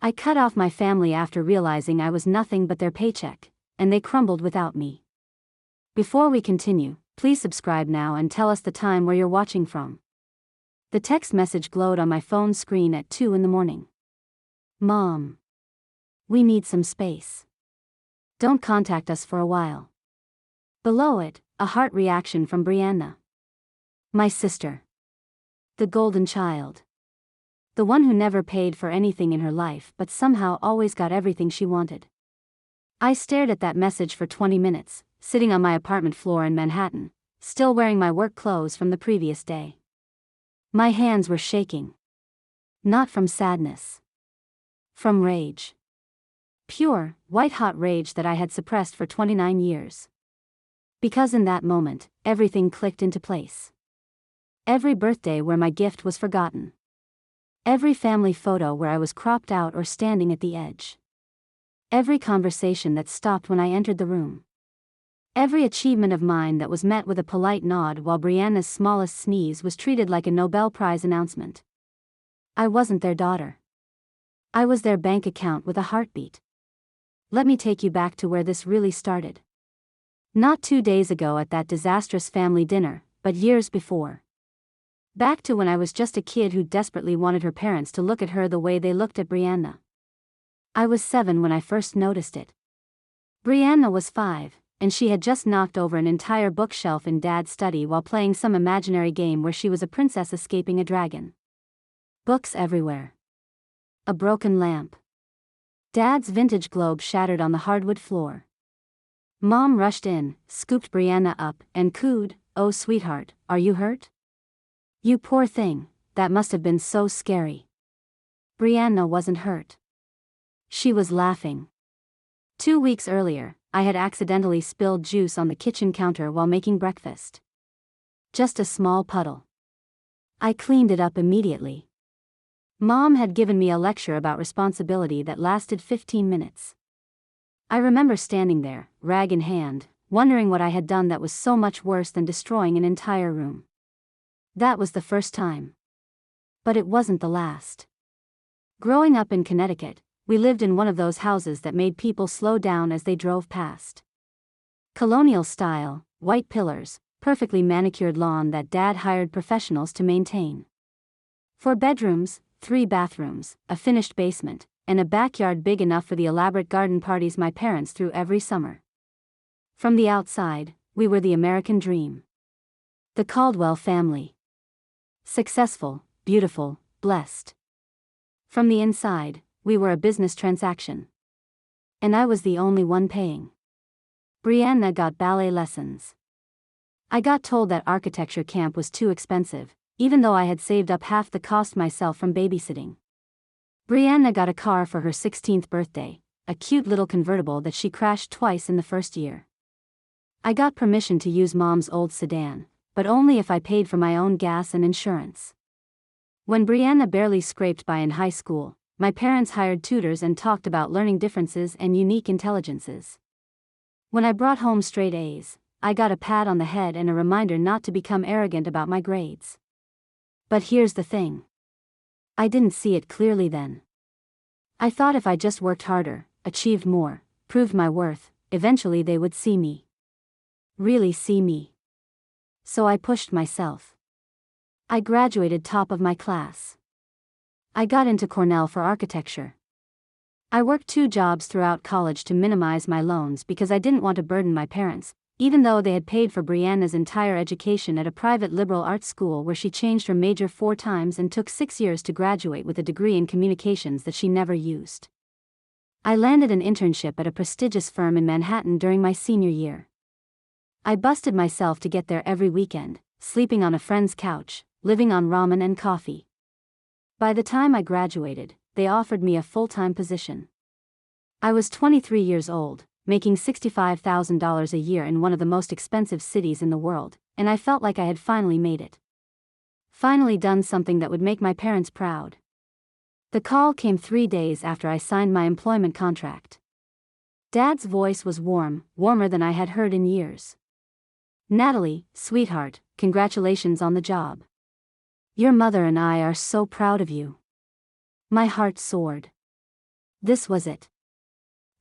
I cut off my family after realizing I was nothing but their paycheck, and they crumbled without me. Before we continue, please subscribe now and tell us the time where you're watching from. The text message glowed on my phone screen at 2 in the morning. Mom. We need some space. Don't contact us for a while. Below it, a heart reaction from Brianna. My sister. The golden child. The one who never paid for anything in her life but somehow always got everything she wanted. I stared at that message for 20 minutes, sitting on my apartment floor in Manhattan, still wearing my work clothes from the previous day. My hands were shaking. Not from sadness. From rage. Pure, white-hot rage that I had suppressed for 29 years. Because in that moment, everything clicked into place. Every birthday where my gift was forgotten. Every family photo where I was cropped out or standing at the edge. Every conversation that stopped when I entered the room. Every achievement of mine that was met with a polite nod while Brianna's smallest sneeze was treated like a Nobel Prize announcement. I wasn't their daughter. I was their bank account with a heartbeat. Let me take you back to where this really started. Not 2 days ago at that disastrous family dinner, but years before. Back to when I was just a kid who desperately wanted her parents to look at her the way they looked at Brianna. I was 7 when I first noticed it. Brianna was 5. And she had just knocked over an entire bookshelf in Dad's study while playing some imaginary game where she was a princess escaping a dragon. Books everywhere. A broken lamp. Dad's vintage globe shattered on the hardwood floor. Mom rushed in, scooped Brianna up, and cooed, "Oh sweetheart, are you hurt? You poor thing, that must have been so scary." Brianna wasn't hurt. She was laughing. 2 weeks earlier, I had accidentally spilled juice on the kitchen counter while making breakfast. Just a small puddle. I cleaned it up immediately. Mom had given me a lecture about responsibility that lasted 15 minutes. I remember standing there, rag in hand, wondering what I had done that was so much worse than destroying an entire room. That was the first time. But it wasn't the last. Growing up in Connecticut, we lived in one of those houses that made people slow down as they drove past. Colonial style, white pillars, perfectly manicured lawn that Dad hired professionals to maintain. 4 bedrooms, 3 bathrooms, a finished basement, and a backyard big enough for the elaborate garden parties my parents threw every summer. From the outside, we were the American dream. The Caldwell family. Successful, beautiful, blessed. From the inside, we were a business transaction. And I was the only one paying. Brianna got ballet lessons. I got told that architecture camp was too expensive, even though I had saved up half the cost myself from babysitting. Brianna got a car for her 16th birthday, a cute little convertible that she crashed twice in the first year. I got permission to use Mom's old sedan, but only if I paid for my own gas and insurance. When Brianna barely scraped by in high school, my parents hired tutors and talked about learning differences and unique intelligences. When I brought home straight A's, I got a pat on the head and a reminder not to become arrogant about my grades. But here's the thing. I didn't see it clearly then. I thought if I just worked harder, achieved more, proved my worth, eventually they would see me. Really see me. So I pushed myself. I graduated top of my class. I got into Cornell for architecture. I worked 2 jobs throughout college to minimize my loans because I didn't want to burden my parents, even though they had paid for Brianna's entire education at a private liberal arts school where she changed her major 4 times and took 6 years to graduate with a degree in communications that she never used. I landed an internship at a prestigious firm in Manhattan during my senior year. I busted myself to get there every weekend, sleeping on a friend's couch, living on ramen and coffee. By the time I graduated, they offered me a full-time position. I was 23 years old, making $65,000 a year in one of the most expensive cities in the world, and I felt like I had finally made it. Finally done something that would make my parents proud. The call came 3 days after I signed my employment contract. Dad's voice was warm, warmer than I had heard in years. "Natalie, sweetheart, congratulations on the job. Your mother and I are so proud of you." My heart soared. This was it.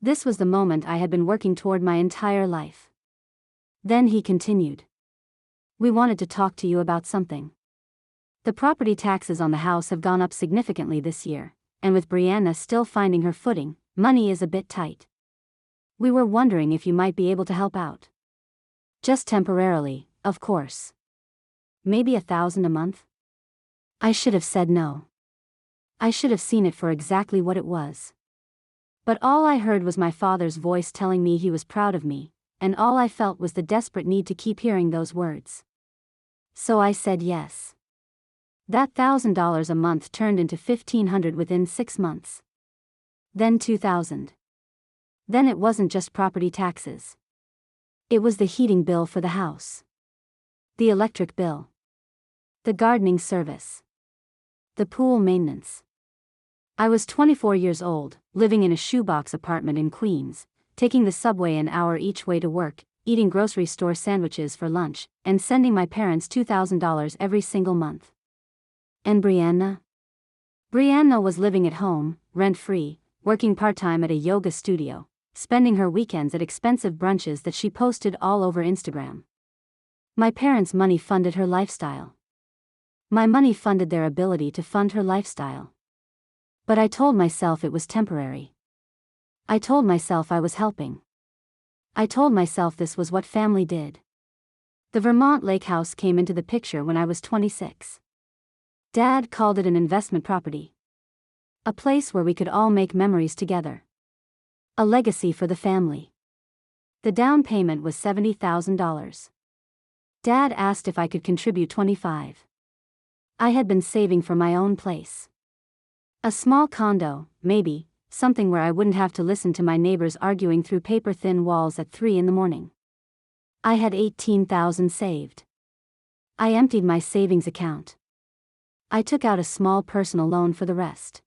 This was the moment I had been working toward my entire life. Then he continued. We wanted to talk to you about something. The property taxes on the house have gone up significantly this year, and with Brianna still finding her footing, money is a bit tight. We were wondering if you might be able to help out. Just temporarily, of course. Maybe $1,000 a month? I should have said no. I should have seen it for exactly what it was. But all I heard was my father's voice telling me he was proud of me, and all I felt was the desperate need to keep hearing those words. So I said yes. That $1,000 a month turned into $1,500 within 6 months. Then $2,000. Then it wasn't just property taxes. It was the heating bill for the house. The electric bill. The gardening service. The pool maintenance. I was 24 years old, living in a shoebox apartment in Queens, taking the subway an hour each way to work, eating grocery store sandwiches for lunch, and sending my parents $2,000 every single month. And Brianna? Brianna was living at home, rent-free, working part-time at a yoga studio, spending her weekends at expensive brunches that she posted all over Instagram. My parents' money funded her lifestyle. My money funded their ability to fund her lifestyle. But I told myself it was temporary. I told myself I was helping. I told myself this was what family did. The Vermont lake house came into the picture when I was 26. Dad called it an investment property. A place where we could all make memories together. A legacy for the family. The down payment was $70,000. Dad asked if I could contribute $25,000. I had been saving for my own place. A small condo, maybe, something where I wouldn't have to listen to my neighbors arguing through paper-thin walls at 3 a.m. I had $18,000 saved. I emptied my savings account. I took out a small personal loan for the rest.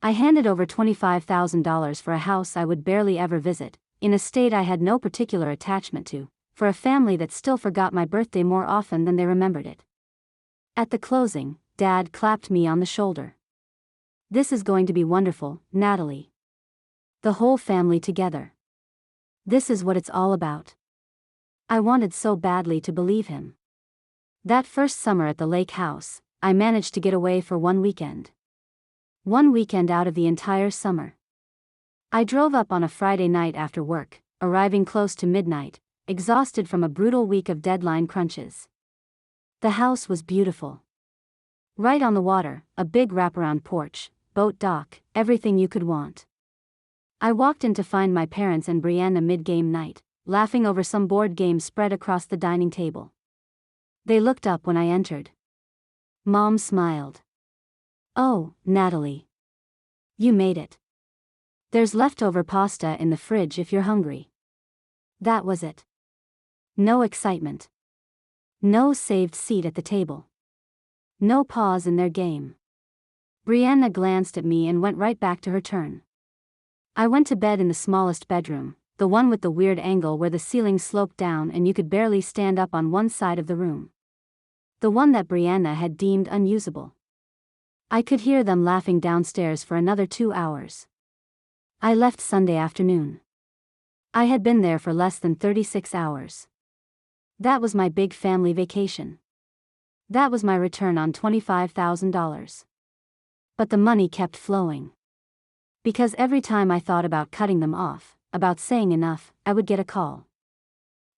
I handed over $25,000 for a house I would barely ever visit, in a state I had no particular attachment to, for a family that still forgot my birthday more often than they remembered it. At the closing, Dad clapped me on the shoulder. This is going to be wonderful, Natalie. The whole family together. This is what it's all about. I wanted so badly to believe him. That first summer at the lake house, I managed to get away for one weekend. One weekend out of the entire summer. I drove up on a Friday night after work, arriving close to midnight, exhausted from a brutal week of deadline crunches. The house was beautiful. Right on the water, a big wraparound porch, boat dock, everything you could want. I walked in to find my parents and Brianna mid-game night, laughing over some board game spread across the dining table. They looked up when I entered. Mom smiled. Oh, Natalie. You made it. There's leftover pasta in the fridge if you're hungry. That was it. No excitement. No saved seat at the table. No pause in their game. Brianna glanced at me and went right back to her turn. I went to bed in the smallest bedroom, the one with the weird angle where the ceiling sloped down and you could barely stand up on one side of the room. The one that Brianna had deemed unusable. I could hear them laughing downstairs for another 2 hours. I left Sunday afternoon. I had been there for less than 36 hours. That was my big family vacation. That was my return on $25,000. But the money kept flowing. Because every time I thought about cutting them off, about saying enough, I would get a call.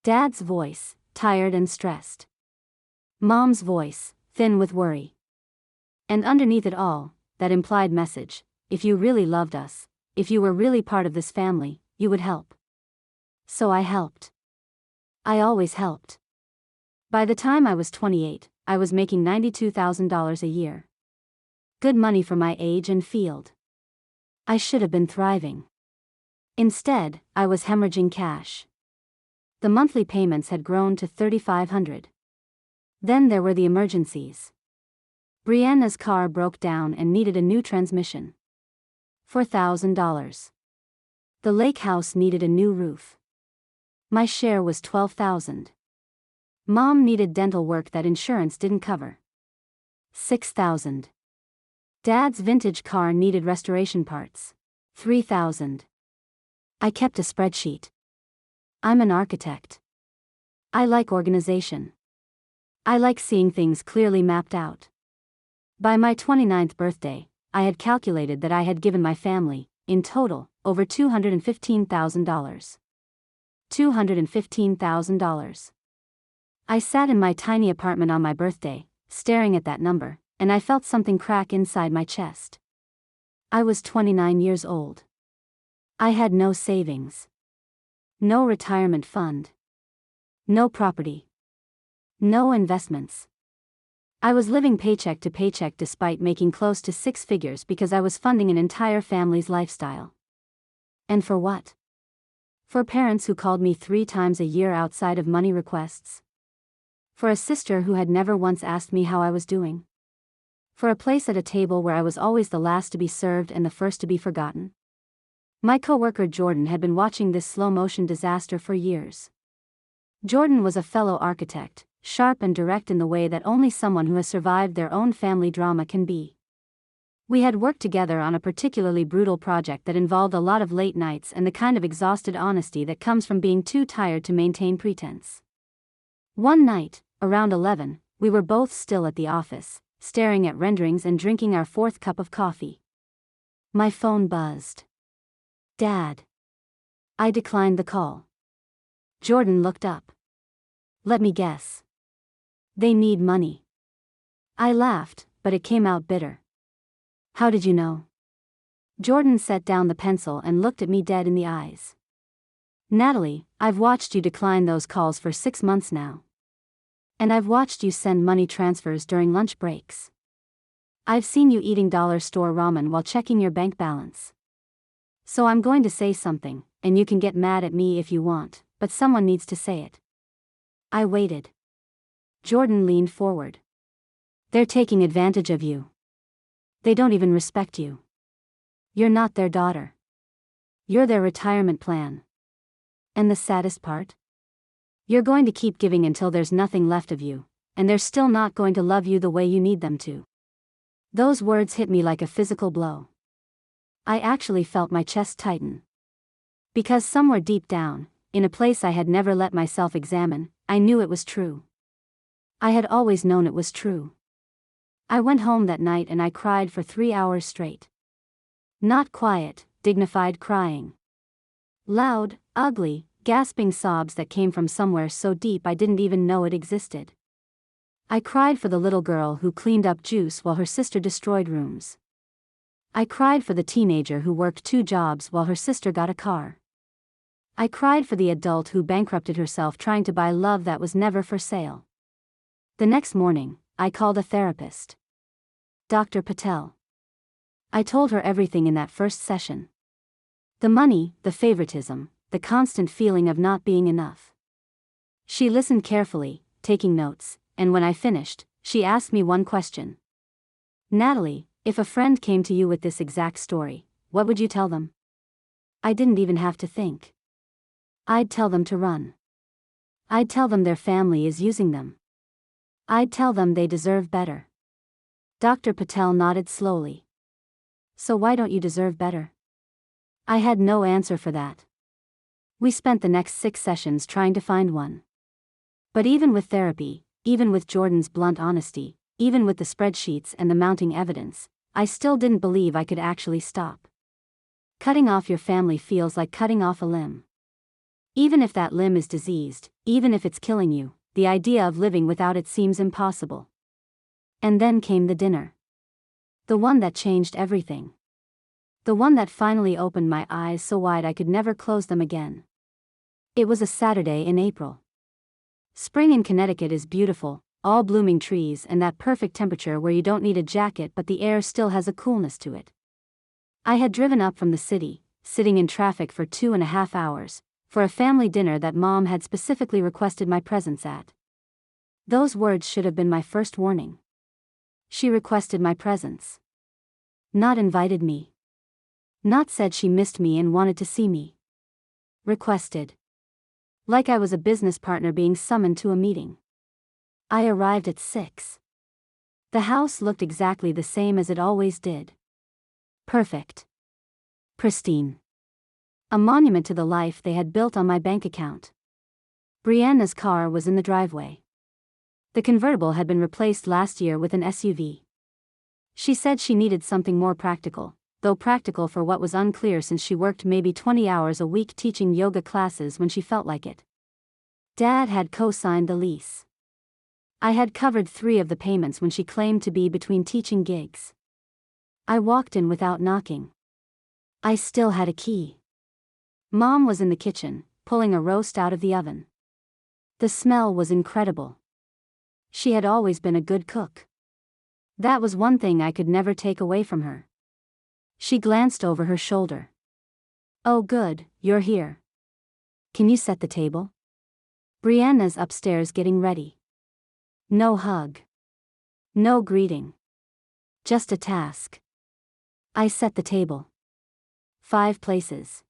Dad's voice, tired and stressed. Mom's voice, thin with worry. And underneath it all, that implied message, if you really loved us, if you were really part of this family, you would help. So I helped. I always helped. By the time I was 28, I was making $92,000 a year. Good money for my age and field. I should have been thriving. Instead, I was hemorrhaging cash. The monthly payments had grown to $3,500. Then there were the emergencies. Brianna's car broke down and needed a new transmission. $4,000. The lake house needed a new roof. My share was $12,000. Mom needed dental work that insurance didn't cover. $6,000. Dad's vintage car needed restoration parts. $3,000. I kept a spreadsheet. I'm an architect. I like organization. I like seeing things clearly mapped out. By my 29th birthday, I had calculated that I had given my family, in total, over $215,000. $215,000. I sat in my tiny apartment on my birthday, staring at that number, and I felt something crack inside my chest. I was 29 years old. I had no savings. No retirement fund. No property. No investments. I was living paycheck to paycheck despite making close to six figures because I was funding an entire family's lifestyle. And for what? For parents who called me 3 times a year outside of money requests. For a sister who had never once asked me how I was doing. For a place at a table where I was always the last to be served and the first to be forgotten. My coworker Jordan had been watching this slow-motion disaster for years. Jordan was a fellow architect, sharp and direct in the way that only someone who has survived their own family drama can be. We had worked together on a particularly brutal project that involved a lot of late nights and the kind of exhausted honesty that comes from being too tired to maintain pretense. One night, around 11, we were both still at the office, staring at renderings and drinking our 4th cup of coffee. My phone buzzed. Dad. I declined the call. Jordan looked up. Let me guess. They need money. I laughed, but it came out bitter. How did you know? Jordan set down the pencil and looked at me dead in the eyes. Natalie, I've watched you decline those calls for 6 months now. And I've watched you send money transfers during lunch breaks. I've seen you eating dollar store ramen while checking your bank balance. So I'm going to say something, and you can get mad at me if you want, but someone needs to say it. I waited. Jordan leaned forward. They're taking advantage of you. They don't even respect you. You're not their daughter. You're their retirement plan. And the saddest part? You're going to keep giving until there's nothing left of you, and they're still not going to love you the way you need them to. Those words hit me like a physical blow. I actually felt my chest tighten. Because somewhere deep down, in a place I had never let myself examine, I knew it was true. I had always known it was true. I went home that night and I cried for 3 hours straight. Not quiet, dignified crying. Loud, ugly, gasping sobs that came from somewhere so deep I didn't even know it existed. I cried for the little girl who cleaned up juice while her sister destroyed rooms. I cried for the teenager who worked 2 jobs while her sister got a car. I cried for the adult who bankrupted herself trying to buy love that was never for sale. The next morning, I called a therapist. Dr. Patel. I told her everything in that first session. The money, the favoritism, the constant feeling of not being enough. She listened carefully, taking notes, and when I finished, she asked me one question. Natalie, if a friend came to you with this exact story, what would you tell them? I didn't even have to think. I'd tell them to run. I'd tell them their family is using them. I'd tell them they deserve better. Dr. Patel nodded slowly. So why don't you deserve better? I had no answer for that. We spent the next 6 sessions trying to find one. But even with therapy, even with Jordan's blunt honesty, even with the spreadsheets and the mounting evidence, I still didn't believe I could actually stop. Cutting off your family feels like cutting off a limb. Even if that limb is diseased, even if it's killing you, the idea of living without it seems impossible. And then came the dinner. The one that changed everything. The one that finally opened my eyes so wide I could never close them again. It was a Saturday in April. Spring in Connecticut is beautiful, all blooming trees and that perfect temperature where you don't need a jacket but the air still has a coolness to it. I had driven up from the city, sitting in traffic for 2.5 hours, for a family dinner that Mom had specifically requested my presence at. Those words should have been my first warning. She requested my presence. Not invited me. Not said she missed me and wanted to see me. Requested. Like I was a business partner being summoned to a meeting. I arrived at 6. The house looked exactly the same as it always did. Perfect. Pristine. A monument to the life they had built on my bank account. Brianna's car was in the driveway. The convertible had been replaced last year with an SUV. She said she needed something more practical, though practical for what was unclear since she worked maybe 20 hours a week teaching yoga classes when she felt like it. Dad had co-signed the lease. I had covered 3 of the payments when she claimed to be between teaching gigs. I walked in without knocking. I still had a key. Mom was in the kitchen, pulling a roast out of the oven. The smell was incredible. She had always been a good cook. That was one thing I could never take away from her. She glanced over her shoulder. "Oh good, you're here. Can you set the table? Brianna's upstairs getting ready." No hug. No greeting. Just a task. I set the table. 5 places.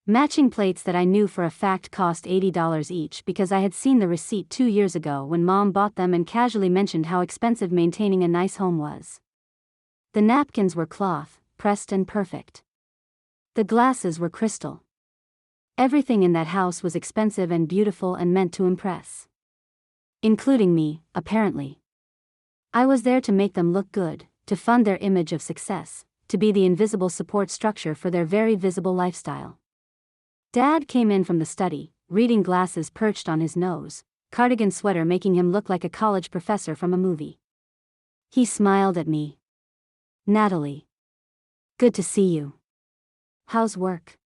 Matching plates that I knew for a fact cost $80 each because I had seen the receipt 2 years ago when Mom bought them and casually mentioned how expensive maintaining a nice home was. The napkins were cloth, pressed and perfect. The glasses were crystal. Everything in that house was expensive and beautiful and meant to impress. Including me, apparently. I was there to make them look good, to fund their image of success, to be the invisible support structure for their very visible lifestyle. Dad came in from the study, reading glasses perched on his nose, cardigan sweater making him look like a college professor from a movie. He smiled at me. "Natalie. Good to see you. How's work?"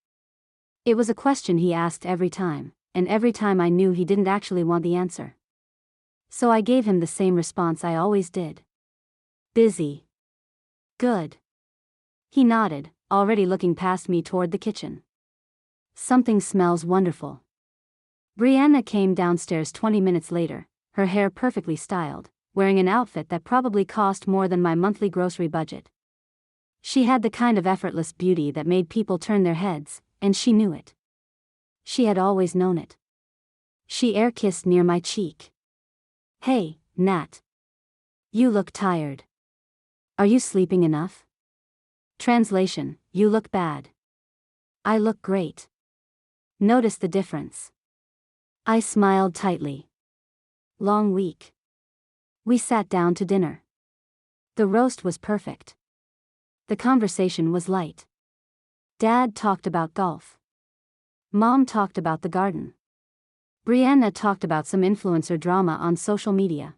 It was a question he asked every time, and every time I knew he didn't actually want the answer. So I gave him the same response I always did. "Busy." "Good." He nodded, already looking past me toward the kitchen. "Something smells wonderful." Brianna came downstairs 20 minutes later, her hair perfectly styled, wearing an outfit that probably cost more than my monthly grocery budget. She had the kind of effortless beauty that made people turn their heads, and she knew it. She had always known it. She air-kissed near my cheek. "Hey, Nat. You look tired. Are you sleeping enough?" Translation: You look bad. I look great. Notice the difference. I smiled tightly. Long week. We sat down to dinner. The roast was perfect. The conversation was light. Dad talked about golf. Mom talked about the garden. Brianna talked about some influencer drama on social media.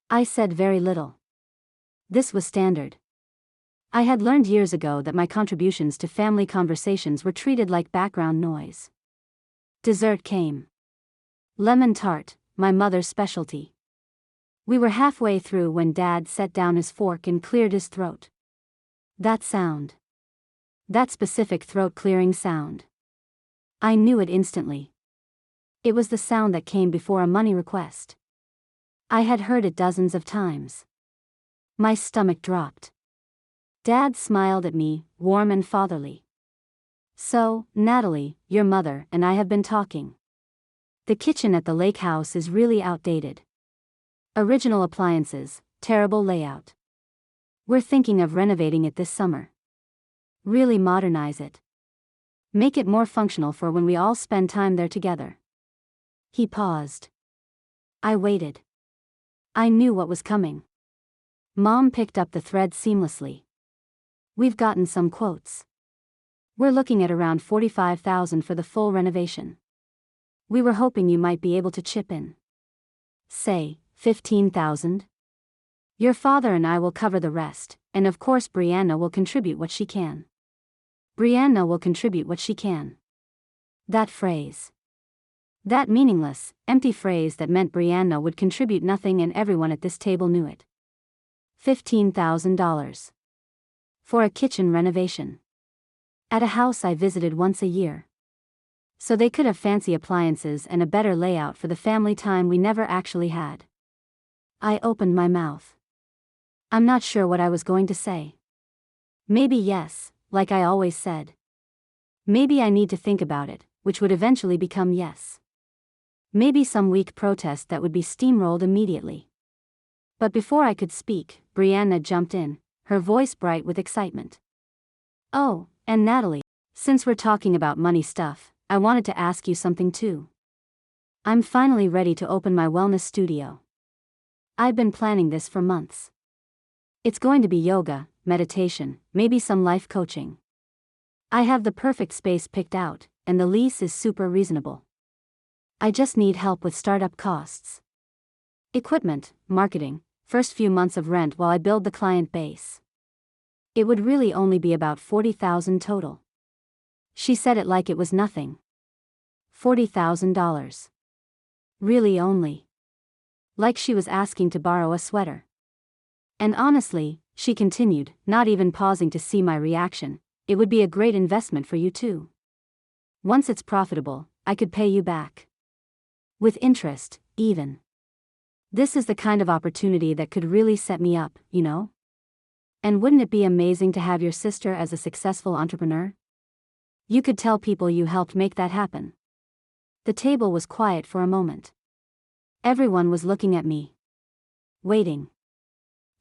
I said very little. This was standard. I had learned years ago that my contributions to family conversations were treated like background noise. Dessert came. Lemon tart, my mother's specialty. We were halfway through when Dad set down his fork and cleared his throat. That sound. That specific throat-clearing sound. I knew it instantly. It was the sound that came before a money request. I had heard it dozens of times. My stomach dropped. Dad smiled at me, warm and fatherly. "So, Natalie, your mother and I have been talking. The kitchen at the lake house is really outdated. Original appliances, terrible layout. We're thinking of renovating it this summer. Really modernize it. Make it more functional for when we all spend time there together." He paused. I waited. I knew what was coming. Mom picked up the thread seamlessly. "We've gotten some quotes. We're looking at around $45,000 for the full renovation. We were hoping you might be able to chip in. Say, $15,000? Your father and I will cover the rest, and of course Brianna will contribute what she can." Brianna will contribute what she can. That phrase. That meaningless, empty phrase that meant Brianna would contribute nothing and everyone at this table knew it. $15,000. For a kitchen renovation. At a house I visited once a year. So they could have fancy appliances and a better layout for the family time we never actually had. I opened my mouth. I'm not sure what I was going to say. Maybe yes, like I always said. Maybe I need to think about it, which would eventually become yes. Maybe some weak protest that would be steamrolled immediately. But before I could speak, Brianna jumped in, her voice bright with excitement. "Oh, And Natalie, since we're talking about money stuff, I wanted to ask you something too. I'm finally ready to open my wellness studio. I've been planning this for months. It's going to be yoga, meditation, maybe some life coaching. I have the perfect space picked out, and the lease is super reasonable. I just need help with startup costs. Equipment, marketing, first few months of rent while I build the client base. It would really only be about $40,000 total. She said it like it was nothing. $40,000. Really only. Like she was asking to borrow a sweater. And honestly, she continued, not even pausing to see my reaction, it would be a great investment for you too. Once it's profitable, I could pay you back. With interest, even. This is the kind of opportunity that could really set me up, you know? And wouldn't it be amazing to have your sister as a successful entrepreneur? You could tell people you helped make that happen. The table was quiet for a moment. Everyone was looking at me. Waiting.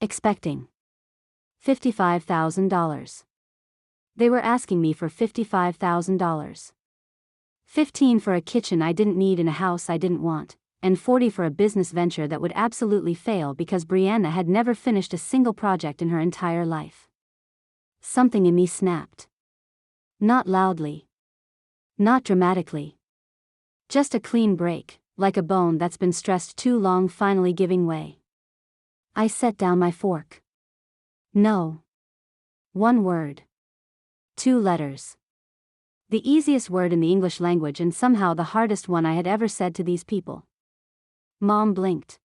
Expecting. $55,000. They were asking me for $55,000. 15 for a kitchen I didn't need in a house I didn't want, and 40 for a business venture that would absolutely fail because Brianna had never finished a single project in her entire life. Something in me snapped. Not loudly. Not dramatically. Just a clean break, like a bone that's been stressed too long finally giving way. I set down my fork. No. One word. 2 letters. The easiest word in the English language and somehow the hardest one I had ever said to these people. Mom blinked.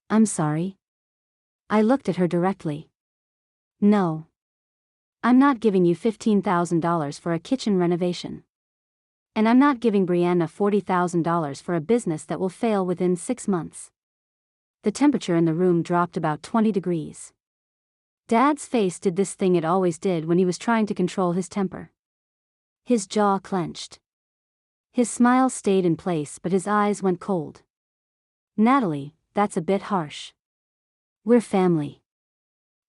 I'm sorry. I looked at her directly. No. I'm not giving you $15,000 for a kitchen renovation. And I'm not giving Brianna $40,000 for a business that will fail within 6 months. The temperature in the room dropped about 20 degrees. Dad's face did this thing it always did when he was trying to control his temper. His jaw clenched. His smile stayed in place but his eyes went cold. Natalie, that's a bit harsh. We're family.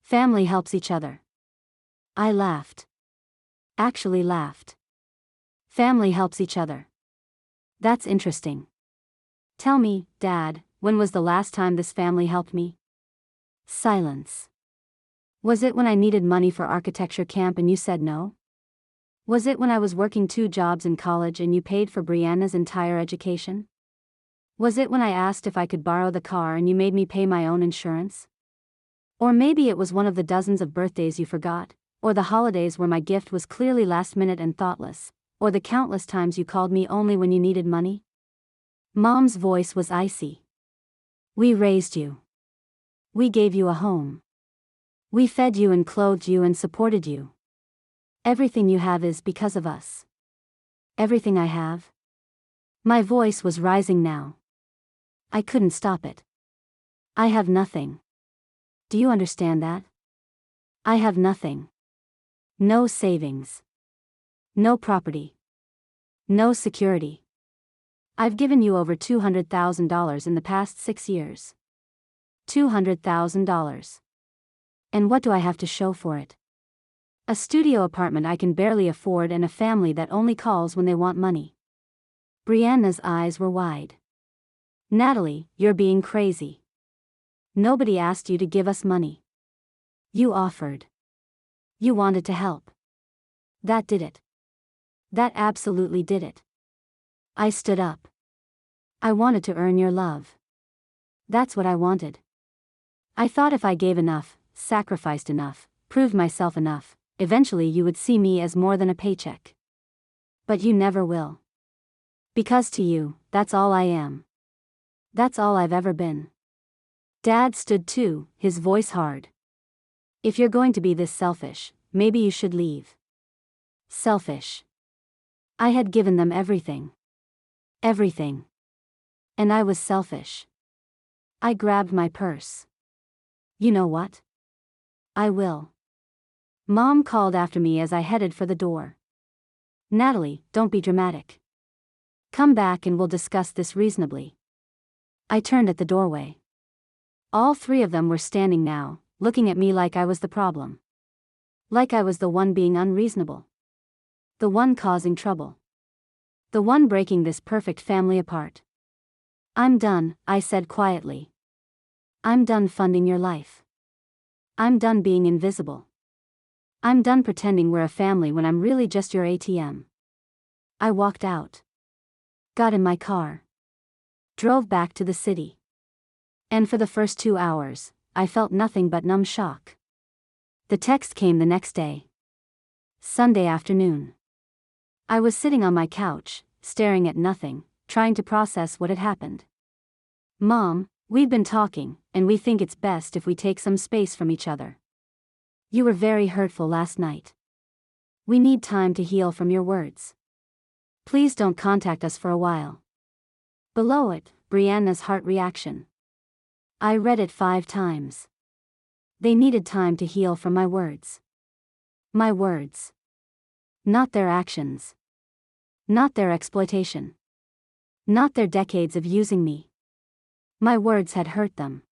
Family helps each other. I laughed. Actually laughed. Family helps each other. That's interesting. Tell me, Dad, when was the last time this family helped me? Silence. Was it when I needed money for architecture camp and you said no? Was it when I was working 2 jobs in college and you paid for Brianna's entire education? Was it when I asked if I could borrow the car and you made me pay my own insurance? Or maybe it was one of the dozens of birthdays you forgot, or the holidays where my gift was clearly last minute and thoughtless, or the countless times you called me only when you needed money? Mom's voice was icy. We raised you. We gave you a home. We fed you and clothed you and supported you. Everything you have is because of us. Everything I have. My voice was rising now. I couldn't stop it. I have nothing. Do you understand that? I have nothing. No savings. No property. No security. I've given you over $200,000 in the past 6 years. $200,000. And what do I have to show for it? A studio apartment I can barely afford and a family that only calls when they want money. Brianna's eyes were wide. Natalie, you're being crazy. Nobody asked you to give us money. You offered. You wanted to help. That did it. That absolutely did it. I stood up. I wanted to earn your love. That's what I wanted. I thought if I gave enough, sacrificed enough, proved myself enough, eventually you would see me as more than a paycheck. But you never will. Because to you, that's all I am. That's all I've ever been. Dad stood too, his voice hard. If you're going to be this selfish, maybe you should leave. Selfish. I had given them everything. Everything. And I was selfish. I grabbed my purse. You know what? I will. Mom called after me as I headed for the door. Natalie, don't be dramatic. Come back and we'll discuss this reasonably. I turned at the doorway. All 3 of them were standing now, looking at me like I was the problem. Like I was the one being unreasonable. The one causing trouble. The one breaking this perfect family apart. I'm done, I said quietly. I'm done funding your life. I'm done being invisible. I'm done pretending we're a family when I'm really just your ATM. I walked out. Got in my car. Drove back to the city. And for the first 2 hours, I felt nothing but numb shock. The text came the next day. Sunday afternoon. I was sitting on my couch, staring at nothing, trying to process what had happened. Mom, we've been talking, and we think it's best if we take some space from each other. You were very hurtful last night. We need time to heal from your words. Please don't contact us for a while. Below it, Brianna's heart reaction. I read it 5 times. They needed time to heal from my words. My words. Not their actions. Not their exploitation. Not their decades of using me. My words had hurt them.